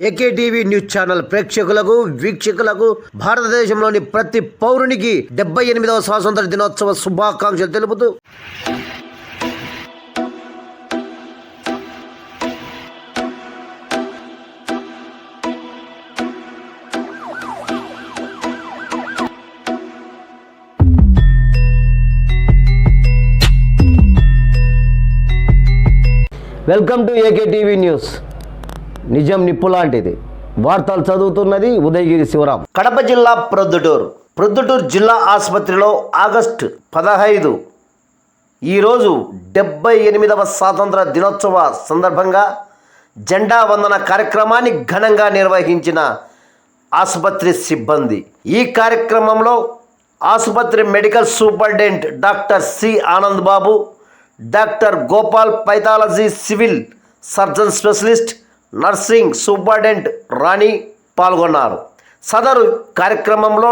AKTV news channel ప్రేక్షకులకు వీక్షకులకు భారతదేశంలోని ప్రతి పౌరునికి 78వ స్వాతంత్ర దినోత్సవ శుభాకాంక్షలు తెలుపుతూ వెల్కమ్ టు ఏకేటీవీ న్యూస్. నిజం నిప్పు లాంటిది. వార్తలు చదువుతున్నది ఉదయగిరి శివరాం. కడప జిల్లా ప్రొద్దుటూరు జిల్లా ఆసుపత్రిలో ఆగస్టు 15 ఈరోజు 78వ స్వాతంత్ర దినోత్సవ సందర్భంగా జెండా వందన కార్యక్రమాన్ని ఘనంగా నిర్వహించిన ఆసుపత్రి సిబ్బంది. ఈ కార్యక్రమంలో ఆసుపత్రి medical superintendent doctor C Anand Babu, doctor Gopal, pathology civil surgeon specialist, nursing superintendent Rani పాల్గొన్నారు. సదరు కార్యక్రమంలో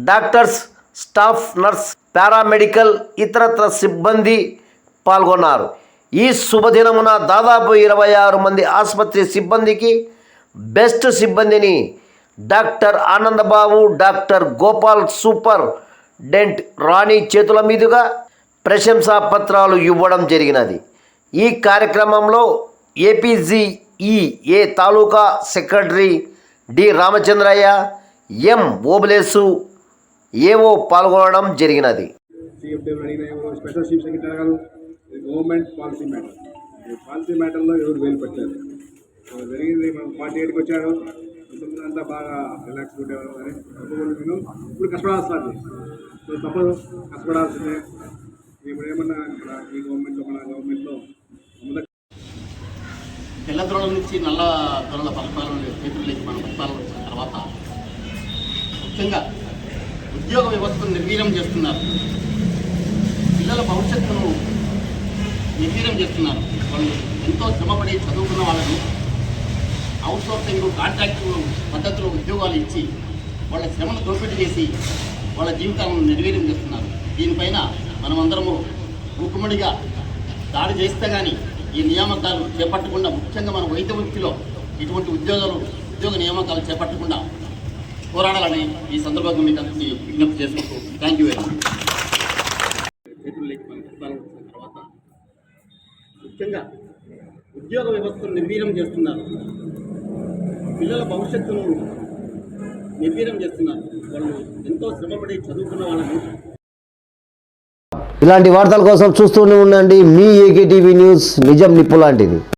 డాక్టర్స్, స్టాఫ్ నర్స్, పారామెడికల్, ఇతరత్ర సిబ్బంది పాల్గొన్నారు. ఈ శుభదినమున దాదాపు 26 మంది ఆసుపత్రి సిబ్బందికి బెస్ట్ సిబ్బందిని doctor Anandbabu, doctor Gopal, superintendent Rani చేతుల మీదుగా ప్రశంసా పత్రాలు ఇవ్వడం జరిగినది. ఈ కార్యక్రమంలో APGEA taluka secretary D Ramachandraiah, M Obulesu, AO పాల్గొనడం జరిగినది. స్పెషల్ చీఫ్ సెక్రటరీ గారు గవర్నమెంట్ పాలసీ మ్యాటర్లో ఎవరు వేలు పెట్టారు జరిగింది. మనం 48కి వచ్చారు, అంతా బాగా రిలాక్స్ ఉండేవారు. కానీ ఇప్పుడు కష్టపడాల్సింది, తప్పదు, కష్టపడాల్సిందే. ఇప్పుడు ఏమన్నా ఇక్కడ ఈ గవర్నమెంట్లో తెల్ల దొరల నుంచి నల్ల దొరల పరిపాలన చేతుల్లోకి మన పరిపాలన వచ్చిన తర్వాత ముఖ్యంగా ఉద్యోగ వ్యవస్థను నిర్వీర్యం చేస్తున్నారు. పిల్లల భవిష్యత్తును నిర్వీర్యం చేస్తున్నారు. వాళ్ళు ఎంతో శ్రమపడి చదువుకున్న వాళ్ళని అవుట్సోర్సింగ్, కాంట్రాక్టు పద్ధతిలో ఉద్యోగాలు ఇచ్చి వాళ్ళ శ్రమను దోపిడీ చేసి వాళ్ళ జీవితాలను నిర్వీర్యం చేస్తున్నారు. దీనిపైన మనమందరము మూకుమ్మడిగా దాడి చేస్తే కానీ ఈ నియామకాలు చేపట్టకుండా, ముఖ్యంగా మన వైద్య వృత్తిలో ఇటువంటి ఉద్యోగ నియామకాలు చేపట్టకుండా పోరాడాలని ఈ సందర్భంగా మీకు అందరికీ విజ్ఞప్తి చేసుకుంటూ థ్యాంక్ యూ వెరీ మచ్. చేతుల్లోకి మన తర్వాత ముఖ్యంగా ఉద్యోగ వ్యవస్థను నిర్వీర్యం చేస్తున్నారు. పిల్లల భవిష్యత్తును నిర్వీర్యం చేస్తున్నారు. వాళ్ళు ఎంతో శ్రమపడి చదువుకున్న వాళ్ళని. ఇలాంటి వార్తల కోసం చూస్తూనే ఉండండి మీ ఏకేటీవీ న్యూస్. నిజం నిప్పు లాంటిది.